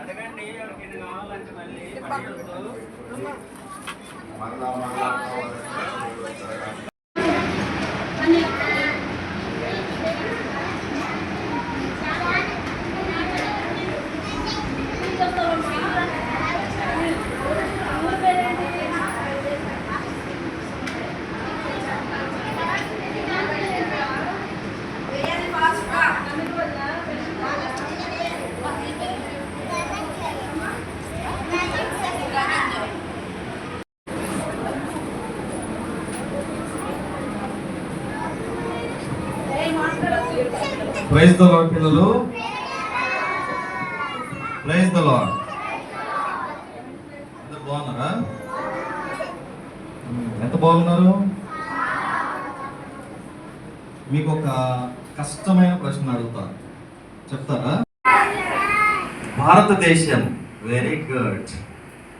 అడగండి ఎవరికి కావాలంటే మళ్ళీ పడియొద్దు. ప్రైజ్ ద లార్డ్ పిల్లలు, ప్రైజ్ ద లార్డ్. అందరు బాగున్నారా? ఎంత బాగున్నారు? మీకు ఒక కష్టమైన ప్రశ్న అడుగుతాను, చెప్తారా? భారతదేశం వెరీ గుడ్,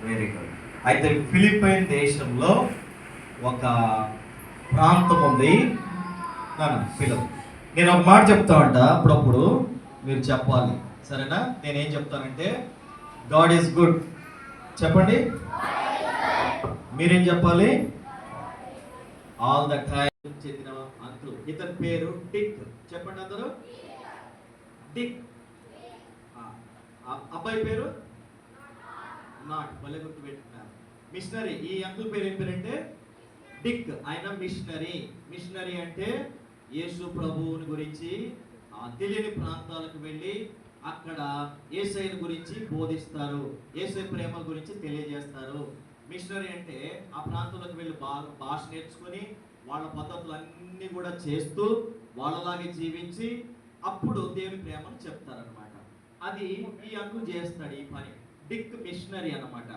వెరీ గుడ్. అయితే ఫిలిప్పైన్ దేశంలో ఒక ప్రాంతం ఉంది. పిల్లలు, నేను ఒక మాట చెప్తా అంట, అప్పుడప్పుడు మీరు చెప్పాలి, సరేనా? నేనేం చెప్తానంటే గాడ్ ఈజ్ గుడ్ చెప్పండి. మీరేం చెప్పాలి? All the time. చెందిన అంకుల్, ఇతని పేరు డిక్. చెప్పండి అందరూ, డిక్. అబ్బాయి పేరు నాట్. భలే గుర్తు పెట్టుకున్నారు. మిషనరీ. ఈ అంకుల్ పేరు ఏం పేరంటే డిక్. ఆయన మిషనరీ. మిషనరీ అంటే యేసు ప్రభువుని గురించి తెలియని ప్రాంతాలకు వెళ్ళి అక్కడ యేసయ్యని గురించి బోధిస్తారు, యేసయ్య ప్రేమ గురించి తెలియజేస్తారు. మిషనరీ అంటే ఆ ప్రాంతంలోకి వెళ్ళి భాష నేర్చుకొని వాళ్ళ పద్ధతులన్నీ కూడా చేస్తూ వాళ్ళలాగే జీవించి అప్పుడు దేవుని ప్రేమను చెప్తారనమాట. అది ఈ అంకుల్ చేస్తాడు ఈ పని. డిక్ మిషనరీ అన్నమాట.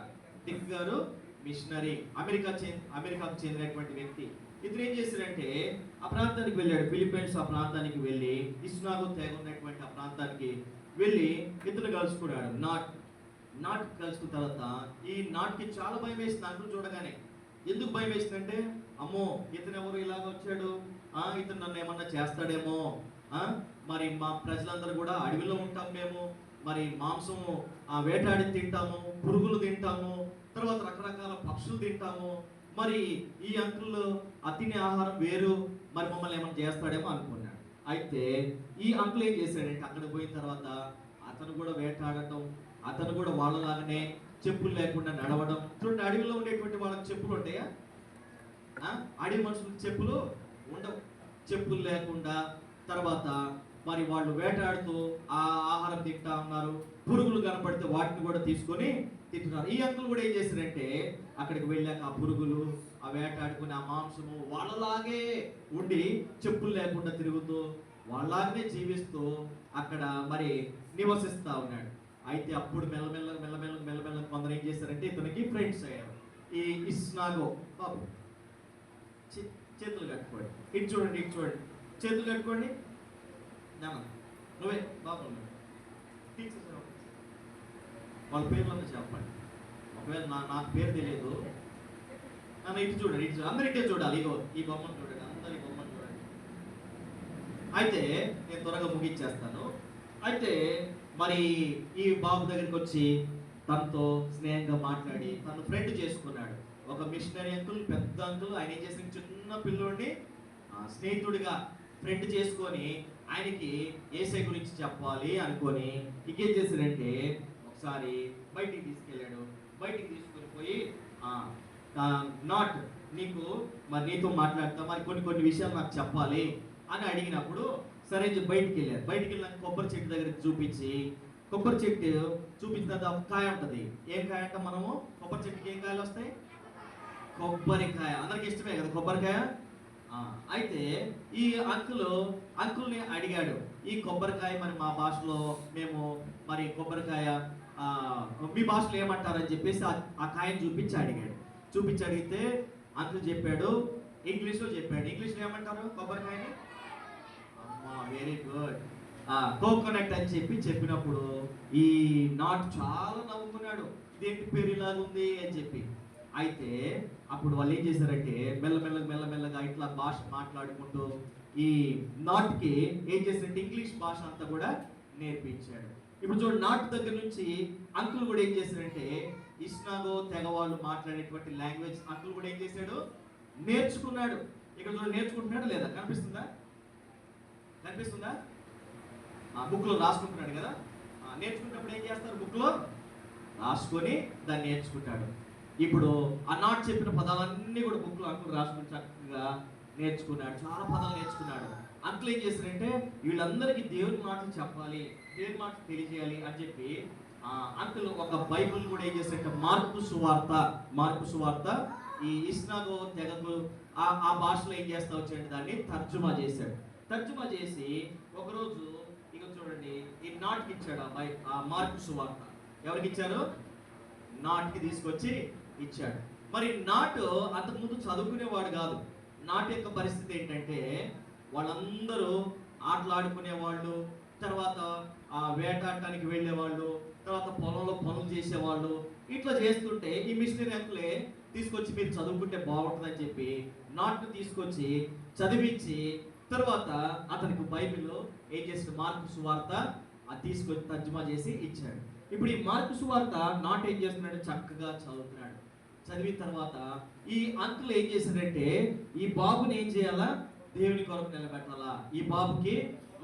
డిక్ గారు మిషనరీ. అమెరికాకు చెందినటువంటి వ్యక్తి. ఇతను ఏం చేశాడంటే ఆ ప్రాంతానికి వెళ్ళాడు. ఫిలిప్పైన్స్ ఆ ప్రాంతానికి వెళ్ళి ఇస్నాగో తెగ ఉన్నటువంటి ఆ ప్రాంతానికి వెళ్ళి ఇతను కలుసుకున్నాడు. నాట్ కలుసుకున్న తర్వాత ఈ నాట్కి చాలా భయం వేసింది అంకుల్ చూడగానే. ఎందుకు భయం వేసిందంటే, అమ్మో ఇతను ఎవరు ఇలాగ వచ్చాడు, ఇతను నన్ను ఏమన్నా చేస్తాడేమో, మరి మా ప్రజలందరూ కూడా అడవిలో ఉంటాం మేము, మరి మాంసము వేటాడి తింటాము, పురుగులు తింటాము, తర్వాత రకరకాల పక్షులు తింటాము, మరి ఈ అంకుల్ తినే ఆహారం వేరు, మరి మమ్మల్ని ఏమైనా చేస్తాడేమో అనుకున్నాడు. అయితే ఈ అంకుల్ ఏం చేశాడంటే అక్కడ పోయిన తర్వాత అతను కూడా వేటాడటం, అతను కూడా వాళ్ళలాగానే చెప్పులు లేకుండా నడవడం. చూడండి, అడవిలో ఉండేటువంటి వాళ్ళకి చెప్పులు ఉంటాయా? అడవి మనుషులకు చెప్పులు ఉండవు. చెప్పులు లేకుండా తర్వాత మరి వాళ్ళు వేటాడుతూ ఆ ఆహారం తింటా ఉన్నారు. పురుగులు కనపడితే వాటిని కూడా తీసుకొని తింటున్నారు. ఈ అంకుల్ కూడా ఏం చేశారంటే అక్కడికి వెళ్ళాక ఆ పురుగులు ఆ వేటాడుకుని ఆ మాంసము వాళ్ళలాగే ఉండి చెప్పులు లేకుండా తిరుగుతూ వాళ్ళలాగానే జీవిస్తూ అక్కడ మరి నివసిస్తూ ఉన్నాడు. అయితే అప్పుడు మెల్లమెల్ల కొందరు ఏం చేశారంటే ఇతనికి ఫ్రెండ్స్ అయ్యారు. ఈ ఇస్నాగో బాబు చేతులు కట్టుకోండి, ఇటు చూడండి, ఇటు చూడండి, చేతులు కట్టుకోండి. నువ్వే బాబు వాళ్ళ పేర్లన్నీ చెప్పండి. ఒకవేళ నాకు పేరు తెలియదు, నన్ను ఇటు చూడండి, ఇటు అందరు ఇటే చూడాలి. ఇగో ఈ బొమ్మను చూడండి, అందరు ఈ బొమ్మను చూడండి. అయితే నేను త్వరగా ముగించేస్తాను. అయితే మరి ఈ బాబు దగ్గరికి వచ్చి తనతో స్నేహంగా మాట్లాడి తను ఫ్రెండ్ చేసుకున్నాడు. ఒక మిషనరీ అంకుల్, పెద్ద అంకుల్, ఆయన ఏం చేసిన చిన్న పిల్లోడిని స్నేహితుడిగా ఫ్రెండ్ చేసుకొని ఆయనకి యేసయ్య గురించి చెప్పాలి అనుకొని ఇంకేం చేశాడంటే ఒకసారి బయటికి తీసుకెళ్ళాడు. బయటికి తీసుకొని పోయి నాట్ నీకు మరి నీతో మాట్లాడతా, మరి కొన్ని విషయాలు నాకు చెప్పాలి అని అడిగినప్పుడు సరే బయటికి వెళ్ళారు. బయటికి వెళ్ళినాక కొబ్బరి చెట్టు దగ్గరికి చూపించి, కొబ్బరి చెట్టు చూపించిన తర్వాత ఒక కాయ ఉంటుంది. ఏం కాయ అంటే మనము కొబ్బరి చెట్టుకి ఏం కాయలు వస్తాయి? కొబ్బరికాయ. అందరికి ఇష్టమే కదా కొబ్బరికాయ. అయితే ఈ అంకుల్ని అడిగాడు, ఈ కొబ్బరికాయ మరి మా భాషలో మేము మరి కొబ్బరికాయ మీ భాషలో ఏమంటారని చెప్పేసి ఆ కాయని చూపించి అడిగితే అంకుల్ చెప్పాడు, ఇంగ్లీష్లో చెప్పాడు. ఇంగ్లీష్లో ఏమంటారు కొబ్బరికాయని? అమ్మా వెరీ గుడ్, కోకోనట్ అని చెప్పినప్పుడు ఈ నాట్ చాలా నవ్వుకున్నాడు, ఇదేంటి పేరు ఇలాగుంది అని చెప్పి. అయితే అప్పుడు వాళ్ళు ఏం చేశారంటే మెల్లమెల్లగా ఇట్లా భాష మాట్లాడుకుంటూ ఈ నాట్కి ఏం చేశారంటే ఇంగ్లీష్ భాష అంతా కూడా నేర్పించాడు. ఇప్పుడు చూడండి, నాటు దగ్గర నుంచి అంకుల్ కూడా ఏం చేశాడంటే ఇస్నాగో తెగ వాళ్ళు మాట్లాడేటువంటి లాంగ్వేజ్ అంకుల్ కూడా ఏం చేశాడు, నేర్చుకున్నాడు. ఇక్కడ చూడండి, నేర్చుకుంటున్నాడు లేదా, కనిపిస్తుందా? కనిపిస్తుందా? బుక్లో రాసుకుంటున్నాడు కదా. నేర్చుకున్నప్పుడు ఏం చేస్తారు, బుక్లో రాసుకొని దాన్ని నేర్చుకుంటాడు. ఇప్పుడు ఆ నాట్ చెప్పిన పదాలన్నీ కూడా బుక్లో అంకుల్ రాసుకుని చక్కగా నేర్చుకున్నాడు. చాలా పదాలు నేర్చుకున్నాడు. అంకుల్ ఏం చేశారంటే వీళ్ళందరికీ దేవుని మాటలు చెప్పాలి, దేవుని మాటలు తెలియజేయాలి అని చెప్పి అంకుల్ ఒక బైబిల్ కూడా ఏం చేశారంటే మార్కు సువార్త ఈ ఇస్నాగో తెగకు ఆ భాషలో ఏం చేస్తా వచ్చాడు, దాన్ని తర్జుమా చేశాడు. తర్జుమా చేసి ఒకరోజు ఇక చూడండి ఈ నాట్కి ఇచ్చాడు. ఆ మార్కు సువార్త ఎవరికి ఇచ్చారు, నాట్కి తీసుకొచ్చి ఇచ్చాడు. మరి నాటు అంతకుముందు చదువుకునేవాడు కాదు. నాటు యొక్క పరిస్థితి ఏంటంటే వాళ్ళందరూ ఆటలాడుకునేవాళ్ళు, తర్వాత వేటాడటానికి వెళ్ళేవాళ్ళు, తర్వాత పొలంలో పనులు చేసేవాళ్ళు. ఇట్లా చేస్తుంటే ఈ మిషనరీ అంకులే తీసుకొచ్చి మీరు చదువుకుంటే బాగుంటుందని చెప్పి నాట్ను తీసుకొచ్చి చదివించి తర్వాత అతనికి బైబిల్ ఏం చేసిన మార్కు సువార్త తీసుకొచ్చి తర్జుమా చేసి ఇచ్చాడు. ఇప్పుడు ఈ మార్కు సువార్త నాట్ ఏం చేస్తున్నాడు, చక్కగా చదువుతున్నాడు. చదివిన తర్వాత ఈ అంకుల్ ఏం చేశారంటే ఈ బాబుని ఏం చేయాలా, దేవుని కొరకు నిలబెట్టాలా, ఈ బాబుకి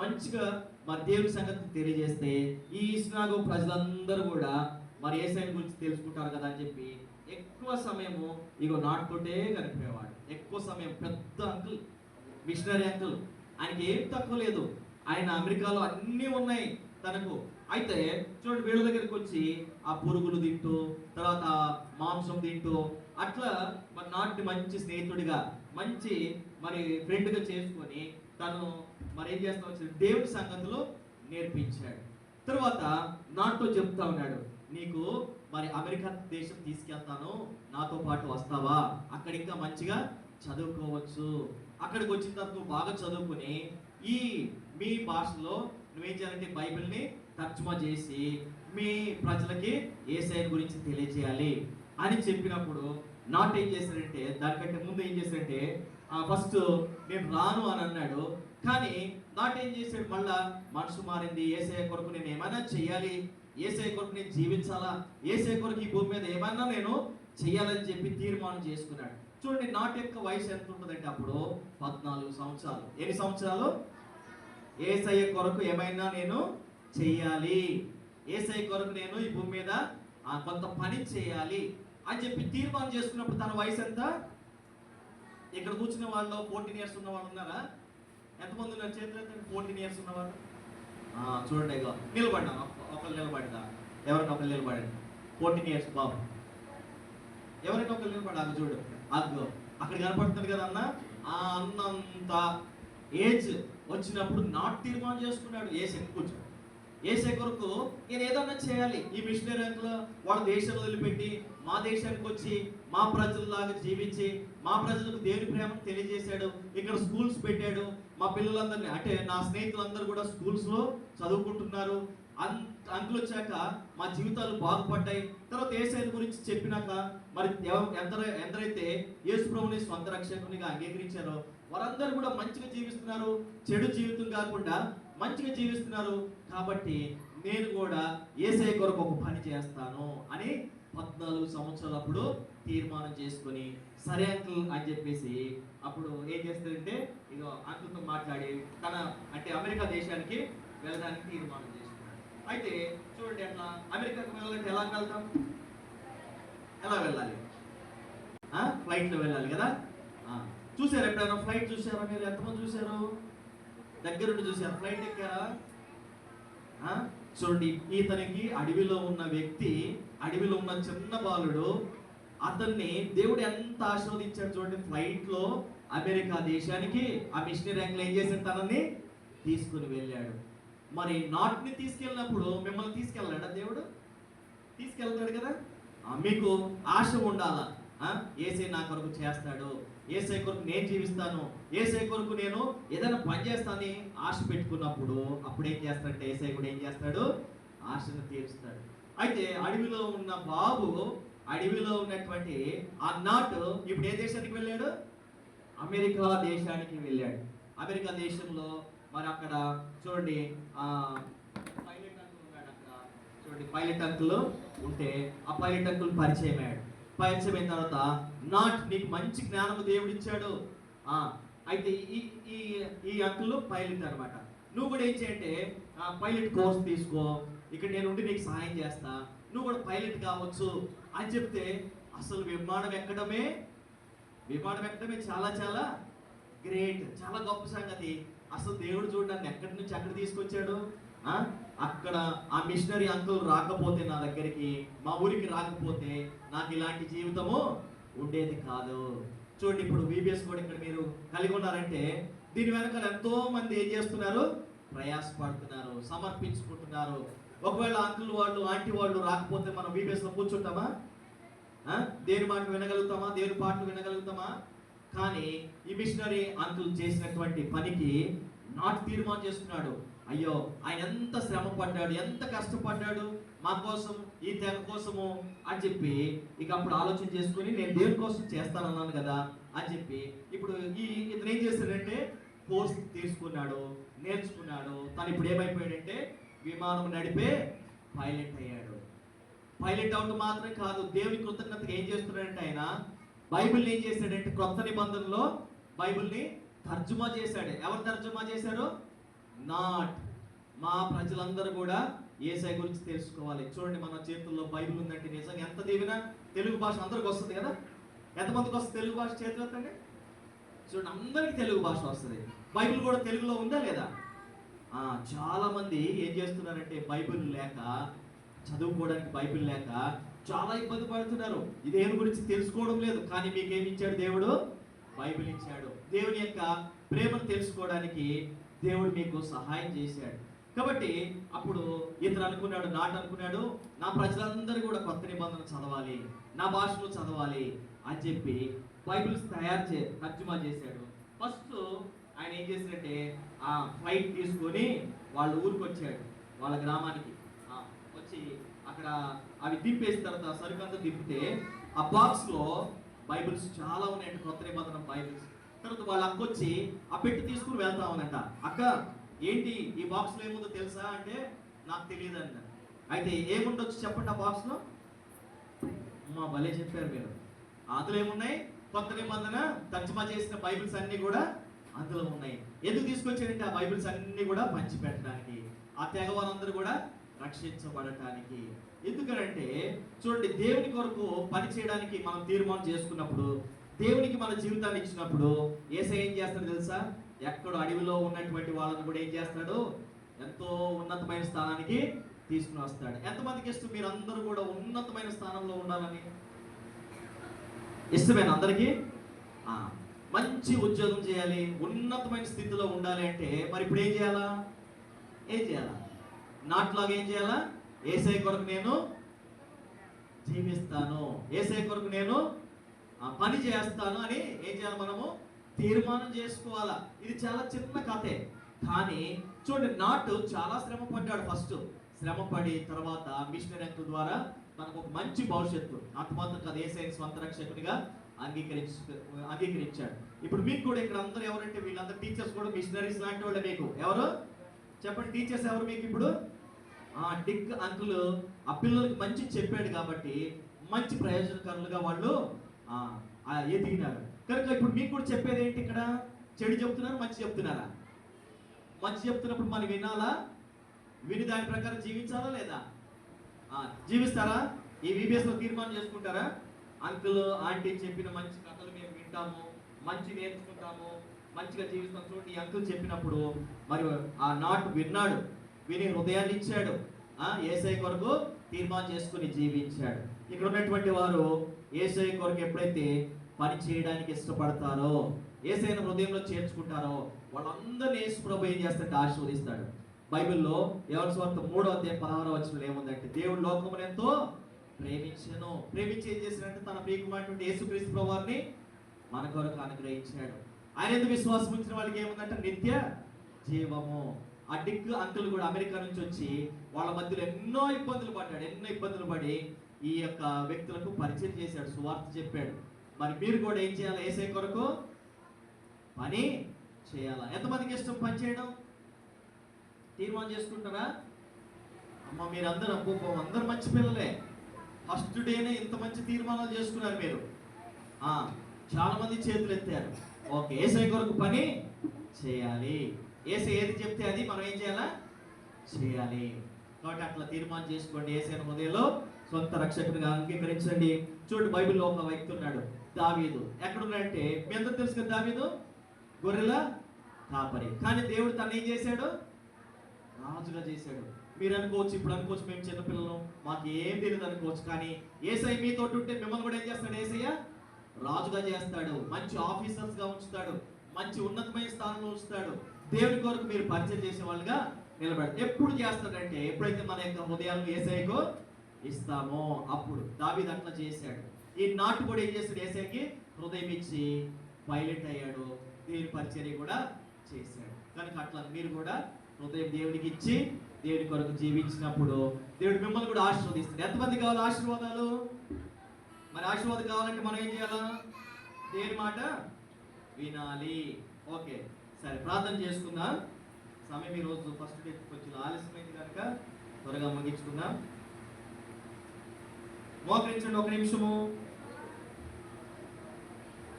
మంచిగా మరి దేవుని సంగతి తెలియజేస్తే ఈ ఇస్నాగో ప్రజలందరూ కూడా మరి యేసయ్య గురించి తెలుసుకుంటారు కదా అని చెప్పి ఎక్కువ సమయము ఇగో నాటుకుంటే కనిపించేవాడు. ఎక్కువ సమయం పెద్ద అంకుల్, మిషనరీ అంకుల్, ఆయనకి ఏం తక్కువ లేదు. ఆయన అమెరికాలో అన్నీ ఉన్నాయి తనకు. అయితే చూడండి, వీళ్ళ దగ్గరికి వచ్చి ఆ పురుగులు తింటూ తర్వాత మాంసం తింటూ అట్లా మరి నాటిని మంచి స్నేహితుడిగా మంచి మరి ఫ్రెండ్గా చేసుకొని తను మరి ఏం చేస్తా వచ్చి దేవుడి సంగతులు నేర్పించాడు. తర్వాత నాతో చెప్తా ఉన్నాడు, నీకు మరి అమెరికా దేశం తీసుకెళ్తాను, నాతో పాటు వస్తావా, అక్కడ ఇంకా మంచిగా చదువుకోవచ్చు. అక్కడికి వచ్చిన తర్వాత నువ్వు బాగా చదువుకుని ఈ మీ భాషలో నువ్వేం చేయాలంటే బైబిల్ని తర్జుమా చేసి మీ ప్రజలకి యేసయ్య గురించి తెలియజేయాలి అని చెప్పినప్పుడు నాట్ ఏం చేశాడంటే దానికంటే ముందు ఏం చేశాడంటే ఫస్ట్ నేను రాను అని అన్నాడు. కానీ నాట్ ఏం చేశాడు, మళ్ళా మనసు మారింది, యేసయ్య కొరకు నేను ఏమైనా చెయ్యాలి, యేసయ్య కొరకు నేను జీవించాలా, యేసయ్య కొరకు ఈ భూమి మీద ఏమైనా నేను చెయ్యాలని చెప్పి తీర్మానం చేసుకున్నాడు. చూడండి, నాట్ యొక్క వయసు ఎంత ఉంటుందంటే అప్పుడు 14 సంవత్సరాలు. ఎన్ని సంవత్సరాలు? యేసయ్య కొరకు ఏమైనా నేను చెయ్యాలి, యేసయ్య కొరకు నేను ఈ భూమి మీద కొంత పని చేయాలి అని చెప్పి తీర్మానం చేసుకున్నప్పుడు తన వయసు ఎంత? ఇక్కడ కూర్చున్న వాళ్ళు 14 ఇయర్స్ ఉన్న వాళ్ళు ఉన్నారా? ఎంతమంది ఉన్నారు చేతులు? 14 ఇయర్స్ ఉన్నవాళ్ళు చూడండి, ఇక నిలబడ్డా, ఒకళ్ళు నిలబడ్డా, ఎవరైనా ఒకళ్ళు నిలబడండి. 14 ఇయర్స్ బాబు, ఎవరైనా ఒకళ్ళు నిలబడ్డా, అది చూడు, అదిగో అక్కడ కనపడుతుంది కదా అన్న. ఆ అన్నంత ఏజ్ వచ్చినప్పుడు నాట్ తీర్మానం చేసుకున్నాడు యేసయ్య కొరకు నేను ఏదన్నా చేయాలి. ఈ మిషనరీ అంకులు వాళ్ళ దేశం వదిలిపెట్టి మా దేశానికి వచ్చి మా ప్రజల్లాగా జీవించి మా ప్రజలకు దేవుని ప్రేమను తెలియజేశాడు. ఇక్కడ స్కూల్స్ పెట్టాడు. మా పిల్లలందరినీ అంటే నా స్నేహితులందరూ కూడా స్కూల్స్లో చదువుకుంటున్నారు. అంకులు వచ్చాక మా జీవితాలు బాగుపడ్డాయి. తర్వాత యేసయ్య గురించి చెప్పినాక మరి ఎందరైతే యేసు ప్రభువుని స్వంత రక్షకునిగా అంగీకరించారో వారందరూ కూడా మంచిగా జీవిస్తున్నారు. చెడు జీవితం కాకుండా మంచిగా జీవిస్తున్నారు. కాబట్టి నేను కూడా యేసయ్య కొరకు ఒక పని చేస్తాను అని 14 సంవత్సరాలు అప్పుడు తీర్మానం చేసుకొని సరే అంకుల్ అని చెప్పేసి అప్పుడు ఏం చేస్తాడంటే ఇదో అంకుల్తో మాట్లాడి తన అంటే అమెరికా దేశానికి వెళ్ళడానికి తీర్మానం చేసుకున్నాడు. అయితే చూడండి, అట్లా అమెరికాకు వెళ్ళాలంటే ఎలా వెళ్తాం? ఎలా వెళ్ళాలి? ఫ్లైట్లో వెళ్ళాలి కదా. చూసారు ఎప్పుడైనా ఫ్లైట్ చూసారా మీరు? ఎంతమంది చూసారు? దగ్గరుండి చూసారు? ఫ్లైట్ ఎక్కారా? చూడండి, ఇతనికి అడవిలో ఉన్న వ్యక్తి, అడవిలో ఉన్న చిన్న బాలుడు, అతన్ని దేవుడు ఎంత ఆశీర్వదించాడు చూడండి. ఫ్లైట్లో అమెరికా దేశానికి ఆ మిషనరీ అంకుల్ ఏం చేశాడు, తనని తీసుకుని వెళ్ళాడు. మరి నాట్ని తీసుకెళ్ళినప్పుడు మిమ్మల్ని తీసుకెళ్ళాడా దేవుడు? తీసుకెళ్తాడు కదా. మీకు ఆశ ఉండాలా, యేసయ్య నా కొరకు చేస్తాడు, యేసయ్య కొరకు నేను జీవిస్తాను, యేసయ్య కొరకు నేను ఏదైనా పని చేస్తానని ఆశ పెట్టుకున్నప్పుడు అప్పుడు ఏం చేస్తాడంటే యేసయ్య కూడా ఏం చేస్తాడు, ఆశను తీరుస్తాడు. అయితే అడవిలో ఉన్న బాబు, అడవిలో ఉన్నటువంటి ఆ నాటు ఇప్పుడు ఏ దేశానికి వెళ్ళాడు? అమెరికా దేశానికి వెళ్ళాడు. అమెరికా దేశంలో మరి అక్కడ చూడండి చూడండి పైలట్ అంకుల్ ఉంటే ఆ పైలట్ అంకుల్ పరిచయం అయ్యాడు. పరిచయం అయిన తర్వాత నాట్ నీకు మంచి జ్ఞానము దేవుడు ఇచ్చాడు. అయితే ఈ ఈ ఈ అంకుల్ పైలట్ అనమాట. నువ్వు కూడా ఏం చేయంటే పైలట్ కోర్స్ తీసుకో, ఇక్కడ నేను ఉండి నీకు సహాయం చేస్తా, నువ్వు కూడా పైలట్ కావచ్చు అని చెప్తే అసలు విమానం ఎక్కడమే చాలా చాలా గ్రేట్, చాలా గొప్ప సంగతి. అసలు దేవుడు చూడడానికి ఎక్కడి నుంచి ఎక్కడ తీసుకొచ్చాడు. అక్కడ ఆ మిషనరీ అంకుల్ రాకపోతే నా దగ్గరికి, మా ఊరికి రాకపోతే నాకు ఇలాంటి జీవితము ఉండేది కాదు. చూడండి ఇప్పుడు VBS కూడా ఇక్కడ మీరు కలిగి ఉన్నారంటే దీని వెనకాల ఎంతో మంది ఏం చేస్తున్నారు, ప్రయాసపడుతున్నారు, సమర్పించుకుంటున్నారు. ఒకవేళ అంకుల్ వాళ్ళు ఆంటీ వాళ్ళు రాకపోతే మనం VBS లో కూర్చుంటామా? దేని మాట వినగలుగుతామా? దేవుని పాటలు వినగలుగుతామా? కానీ ఈ మిషనరీ అంకుల్ చేసినటువంటి పనికి నాట్ తీర్మానం చేసుకున్నాడు. అయ్యో ఆయన ఎంత శ్రమ పడ్డాడు, ఎంత కష్టపడ్డాడు మా కోసం, ఈ తెగ కోసము అని చెప్పి ఇక అప్పుడు ఆలోచన చేసుకుని నేను దేవుని కోసం చేస్తానన్నాను కదా అని చెప్పి ఇప్పుడు ఇతను ఏం చేశాడంటే కోర్స్ తీసుకున్నాడు, నేర్చుకున్నాడు. తను ఇప్పుడు ఏమైపోయాడంటే విమానం నడిపే పైలట్ అయ్యాడు. పైలట్ అవడం మాత్రమే కాదు, దేవుని కృతజ్ఞతగా ఏం చేస్తున్నాడంటే ఆయన బైబిల్ని ఏం చేశాడంటే కొత్త నిబంధనలో బైబిల్ని తర్జుమా చేశాడు. ఎవరు తర్జుమా చేశారు? నాట్. మా ప్రజలందరూ కూడా యేసయ్య గురించి తెలుసుకోవాలి. చూడండి మన చేతుల్లో బైబిల్ ఉందంటే నిజంగా ఎంత దీవెన. తెలుగు భాష అందరికి వస్తుంది కదా. ఎంతమందికి వస్తుంది తెలుగు భాష? చేతులు ఎత్తండి. చూడండి అందరికి తెలుగు భాష వస్తుంది. బైబిల్ కూడా తెలుగులో ఉందా లేదా? చాలా మంది ఏం చేస్తున్నారంటే బైబిల్ లేక, చదువుకోవడానికి బైబిల్ లేక చాలా ఇబ్బంది పడుతున్నారు. ఇదేమి గురించి తెలుసుకోవడం లేదు. కానీ మీకేమి ఇచ్చాడు దేవుడు? బైబిల్ ఇచ్చాడు. దేవుని యొక్క ప్రేమను తెలుసుకోవడానికి దేవుడు మీకు సహాయం చేశాడు. కాబట్టి అప్పుడు ఇతను అనుకున్నాడు, నాట్ అనుకున్నాడు, నా ప్రజలందరూ కూడా కొత్త నిబంధన చదవాలి, నా భాషలో చదవాలి అని చెప్పి బైబిల్స్ తర్జుమా చేశాడు. ఫస్ట్ ఆయన ఏం చేశాడంటే ఆ ఫ్లైట్ తీసుకొని వాళ్ళ ఊరికి వచ్చాడు, వాళ్ళ గ్రామానికి వచ్చి అక్కడ అవి దింపేసిన తర్వాత సరుకంతా దింపితే ఆ బాక్స్లో బైబిల్స్ చాలా ఉన్నాయంట, కొత్త నిబంధన బైబిల్స్. తర్వాత వాళ్ళ అక్క వచ్చి ఆ పెట్టి తీసుకుని వెళ్తామనంట. అక్క ఏంటి ఈ బాక్స్లో ఏముందో తెలుసా అంటే నాకు తెలియదు అంట. అయితే ఏముండొచ్చు చెప్పండి ఆ బాక్స్లో? మా భలే చెప్పారు మీరు. అందులో ఏమున్నాయి? కొత్త నిబంధన తర్జుమా చేసిన బైబిల్స్ అన్ని కూడా అందులో ఉన్నాయి. ఎందుకు తీసుకొచ్చారంటే ఆ బైబిల్స్ అన్ని కూడా పంచిపెట్టడానికి, ఆ తెగ వాళ్ళందరూ కూడా రక్షించబడటానికి. ఎందుకంటే చూడండి దేవుని కొరకు పని చేయడానికి మనం తీర్మానం చేసుకున్నప్పుడు, దేవునికి మన జీవితాన్ని ఇచ్చినప్పుడు యేసయ్య ఏం చేస్తాడు తెలుసా? ఎక్కడో అడవిలో ఉన్నటువంటి వాళ్ళని కూడా ఏం చేస్తాడు? ఎంతో ఉన్నతమైన స్థానానికి తీసుకుని వస్తాడు. ఎంతమందికి ఇష్టం మీరు అందరూ కూడా ఉన్నతమైన స్థానంలో ఉండాలని? ఇష్టమేనా అందరికీ? మంచి ఉద్యోగం చేయాలి, ఉన్నతమైన స్థితిలో ఉండాలి అంటే మరి ఇప్పుడు ఏం చేయాలా? నాట్లాగా ఏం చేయాలా? యేసయ్య కొరకు నేను జీవిస్తాను, యేసయ్య కొరకు నేను పని చేస్తాను అని ఏం చేయాలి? మనము తీర్మానం చేసుకోవాలా. ఇది చాలా చిన్న కథే, కానీ చూడండి నాట్ చాలా శ్రమ పడ్డాడు. ఫస్ట్ శ్రమ పడి తర్వాత మిషనరీ అంకుల్ ద్వారా మనకు ఒక మంచి భవిష్యత్తు, అంతమాత్రం కాదు యేసయ్యని స్వంత రక్షకునిగా అంగీకరించాడు. ఇప్పుడు మీకు కూడా ఇక్కడ అందరూ ఎవరంటే వీళ్ళందరూ టీచర్స్ కూడా మిషనరీస్ లాంటి వాళ్ళే. మీకు ఎవరు చెప్పండి? టీచర్స్ ఎవరు మీకు ఇప్పుడు? డిక్ అంకుల్ ఆ పిల్లలకి మంచి చెప్పాడు కాబట్టి మంచి ప్రయోజనకరులుగా వాళ్ళు ఎదిగినారు. కనుక ఇప్పుడు మీకు కూడా చెప్పేది ఏంటి? ఇక్కడ చెడు చెప్తున్నారు, మంచి చెప్తున్నారా? మంచి చెప్తున్నప్పుడు మనం వినాలా? విని దాని ప్రకారం జీవించాలా లేదా? జీవిస్తారా? ఈ VBSలో తీర్మానం చేసుకుంటారా? అంకుల్ ఆంటీ చెప్పిన మంచి కథలు మేము వింటాము, మంచి నేర్చుకుంటాము, మంచిగా జీవిస్తాం. చూడండి ఈ అంకుల్ చెప్పినప్పుడు మరి ఆ నాట్ విన్నాడు, విని హృదయాన్ని ఇచ్చాడు, యేసయ్య కొరకు తీర్మానం చేసుకుని జీవించాడు. ఇక్కడ ఉన్నటువంటి వారు యేసయ్య కొరకు ఎప్పుడైతే పని చేయడానికి ఇష్టపడతారో, యేసయ్యను హృదయంలో చేర్చుకుంటారో వాళ్ళందరినీ యేసు ప్రభు ఏం చేస్తాడంటే ఆశీర్వదిస్తాడు. బైబిల్లో యోహాను సువార్త 3:16 ఏముందంటే దేవుడు లోకమును ఎంతో ప్రేమించెను, ప్రేమించి ఏం చేశాడంటే తన ప్రియకుమారుడైన యేసుక్రీస్తు ప్రభువారిని మన కొరకు అనుగ్రహించాడు. ఆయన ఎందుకు విశ్వాసం ఉంచిన వాళ్ళకి ఏముందంటే నిత్య జీవము. ఆ డిక్ అంకుల్ కూడా అమెరికా నుంచి వచ్చి వాళ్ళ మధ్యలో ఎన్నో ఇబ్బందులు పడి ఈ యొక్క వ్యక్తులకు పరిచయం చేశాడు, సువార్త చెప్పాడు. మరి మీరు కూడా ఏం చేయాలి? యేసయ్య కొరకు పని చేయాలా? ఎంతమందికి ఇష్టం పని చేయడం? తీర్మానం చేసుకుంటారా? అమ్మ మీరందరూ అబ్బో అందరు మంచి పిల్లలే, ఫస్ట్ డేనే ఇంత మంచి తీర్మానాలు చేసుకున్నారు మీరు. చాలా మంది చేతులు ఎత్తారు. ఓకే, యేసయ్య కొరకు పని చేయాలి. యేసయ్య ఏది చెప్తే అది మనం ఏం చేయాలా, చేయాలి. కాబట్టి అట్లా తీర్మానం చేసుకోండి. యేసయ్యను హృదయంలో సొంత రక్షకుడిగా అంగీకరించండి. చూడండి, బైబిల్లో ఒక వ్యక్తి ఉన్నాడు, దావీదు. ఎక్కడున్నాడంటే మీ అందరూ తెలుసు కదా, దావీదు గొర్రెల కాపరి. కానీ దేవుడు తను ఏం చేశాడు, రాజుగా చేశాడు. మీరు అనుకోవచ్చు, ఇప్పుడు అనుకోవచ్చు మేము చిన్నపిల్లలు మాకు ఏం తెలియదు అనుకోవచ్చు, కానీ యేసయ్య మీతో ఉంటే మిమ్మల్ని కూడా ఏం చేస్తాడు, యేసయ్య రాజుగా చేస్తాడు, మంచి ఆఫీసర్స్ గా ఉంచుతాడు, మంచి ఉన్నతమైన స్థానంలో ఉంచుతాడు. దేవుని కొరకు మీరు పరిచయం చేసే వాళ్ళుగా నిలబెడతాడు. ఎప్పుడు చేస్తాడంటే ఎప్పుడైతే మన యొక్క హృదయాలను యేసయ్యకు ఇస్తామో అప్పుడు. దావీదు అట్లా చేశాడు. ఈ నాటు కూడా ఏం చేస్తాడు, యేసయ్యకి హృదయం ఇచ్చి పైలట్ అయ్యాడు, దేవుని పరిచర్య కూడా చేశాడు. కనుక అట్లా మీరు కూడా హృదయం దేవునికి ఇచ్చి దేవుని కొరకు జీవించినప్పుడు దేవుడు మిమ్మల్ని కూడా ఆశీర్వదిస్తాడు. ఎంతమంది కావాలి ఆశీర్వాదాలు? మరి ఆశీర్వాదం కావాలంటే మనం ఏం చేయాలా, దేవుని మాట వినాలి. ఓకే, సరే ప్రార్థన చేసుకుందాం. సమయం ఈ రోజు ఫస్ట్ డే కొంచెం ఆలస్యమైంది కనుక త్వరగా ముగించుకుందాం. మోకరించండి ఒక నిమిషము.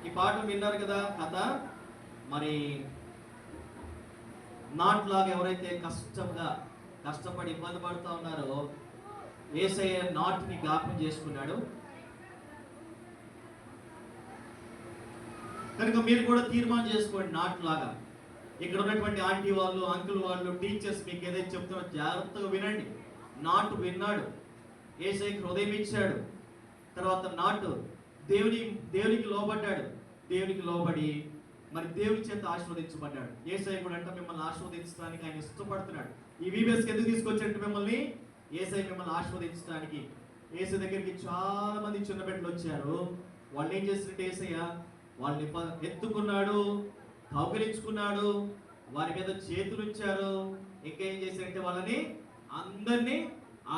ఈ పాఠం విన్నారు కదా, కథ. మరి నాట్లాగా ఎవరైతే కష్టపడి ఇబ్బంది పడుతూ ఉన్నారో యేసయ్య నాటుని జ్ఞాపకం చేసుకున్నాడు. కనుక మీరు కూడా తీర్మానం చేసుకోండి నాట్లాగా. ఇక్కడ ఉన్నటువంటి ఆంటీ వాళ్ళు, అంకుల్ వాళ్ళు, టీచర్స్ మీకు ఏదైతే చెప్తున్నారో జాగ్రత్తగా వినండి. నాటు విన్నాడు, యేసయ్యకి హృదయం ఇచ్చాడు. తర్వాత నాటు దేవునికి లోబడ్డాడు. దేవునికి లోబడి మరి దేవుని చేత ఆశీర్వదించబడ్డాడు. యేసయ్య కూడా అంటే మిమ్మల్ని ఆశీర్వదించడానికి ఆయన ఇష్టపడుతున్నాడు. ఈ వీబీఎస్కి ఎందుకు తీసుకొచ్చాడు మిమ్మల్ని? యేసయ్య మిమ్మల్ని ఆశీర్వదించడానికి. యేసయ్య దగ్గరికి చాలా మంది చిన్న బిడ్డలు వచ్చారు. వాళ్ళు ఏం చేసినట్టు యేసయ్య వాళ్ళని ఎత్తుకున్నాడు, కౌగిలించుకున్నాడు, వారి మీద చేతులు ఉంచారు. ఇంకేం చేశాడంటే వాళ్ళని అందరినీ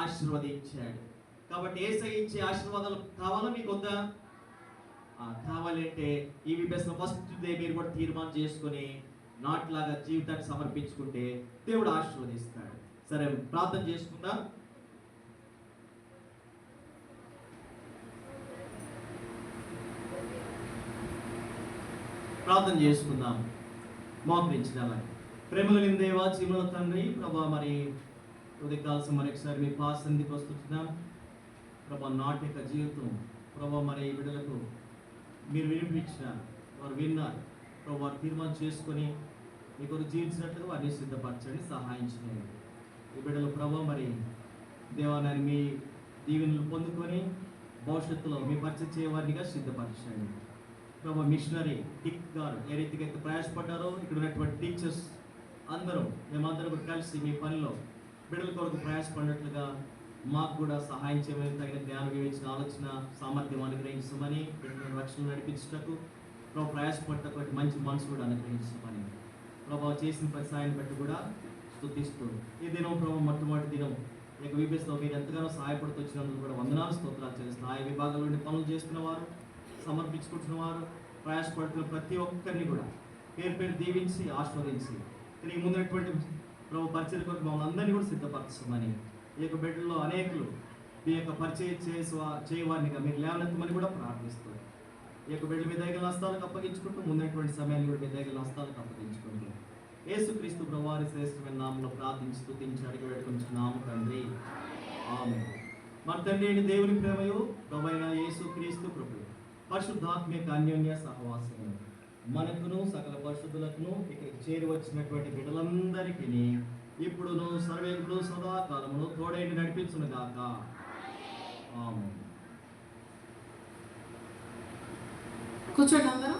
ఆశీర్వదించాడు. కాబట్టి యేసయ్య ఇచ్చే ఆశీర్వాదాలు కావాలా మీకు వద్దా? కావాలంటే ఈ వీబీఎస్ ఫస్ట్ డే మీరు కూడా తీర్మానం చేసుకొని నాట్లాగా జీవితాన్ని సమర్పించుకుంటే దేవుడు ఆశీర్వదిస్తాడు. సరే ప్రార్థన చేసుకుందాం. ప్రార్థన చేసుకుందాం. మోకరించాలి. ప్రేమల దేవా, జీవుల తండ్రి, ప్రభా మరి ఉదయకాల్సిన మరొకసారి మీ పాసందికి వస్తున్నాం. ప్రభా నాటి యొక్క జీవితం ప్రభా మరి బిడ్డలకు మీరు వినిపించినారు, వారు విన్నారు. ప్రభు వారు తీర్మానం చేసుకొని మీ కొరకు జీవించినట్లుగా వారిని సిద్ధపరచండి, సహాయం చేయండి. ఈ బిడ్డలు ప్రభు మరి దేవాన్ని మీ దీవెనలు పొందుకొని భవిష్యత్తులో మీ పరిచయం చేయవారినిగా సిద్ధపరచండి. ప్రభు మిషనరీ డిక్ గారు ఏ రీతిగా అయితే ప్రయాసపడ్డారో ఇక్కడ ఉన్నటువంటి టీచర్స్ అందరూ మేమందరం కలిసి మీ పనిలో బిడ్డల కొరకు ప్రయాసపడినట్లుగా మాకు కూడా సహాయం చేయమని, తగిన జ్ఞానం వివేచన, ఆలోచన, సామర్థ్యం అనుగ్రహించమని, బిడ్డలను రక్షణ నడిపించటకు ప్రభు ప్రయాసపడటటువంటి మంచి మనసు కూడా అనుగ్రహించమని ప్రభావ చేసిన ప్రతి సాయాన్ని బట్టి కూడా స్తుతిస్తూ ఈ దినం ప్రభు మొట్టమొదటి దినం ఇక వీబీఎస్లో మీరు ఎంతగానో సహాయపడుతూ వచ్చినందుకు కూడా వందనాలు స్తోత్రాలు చేస్తున్న ఆయా విభాగాల నుండి పనులు చేస్తున్నవారు, సమర్పించుకుంటున్నవారు, ప్రయాసపడుతున్న ప్రతి ఒక్కరిని కూడా పేరు పేరు దీవించి ఆస్వాదించి తిరిగి ముందున్నటువంటి ప్రభు పరిచయం కొరకు మమ్మల్ని అందరినీ కూడా సిద్ధపరచమని, ఈ యొక్క బిడ్డల్లో అనేకులు మీ యొక్క పరిచయం చేయవారినిగా మీరు లేవనెత్తమని కూడా ప్రార్థిస్తారు. ఈ యొక్క బిడ్డల మీ దగ్గర హస్తాలకు అప్పగించుకుంటూ ముందున్నటువంటి సమయాన్ని కూడా మీ దగ్గర హస్తాలకు అప్పగించుకుంటూ యేసుక్రీస్తు ప్రభువారి శ్రేష్టమైన నామంలో ప్రార్థించి స్తుతించి అడిగి వేడుకొంచున్నాము తండ్రి, ఆమేన్. మన తండ్రి అయిన దేవుని ప్రేమయు ప్రభువైన యేసుక్రీస్తు ప్రభువు పరిశుద్ధాత్మ యొక్క అన్యోన్య సహవాసము మనకును సకల పరిశుద్ధులకును ఇక్కడికి చేరి వచ్చినటువంటి బిడ్డలందరికీ ఇప్పుడును సర్వేకుడు సదాకాలమును తోడైండి నడిపించును గాక. ఆమేన్. కూర్చోండి అందరూ.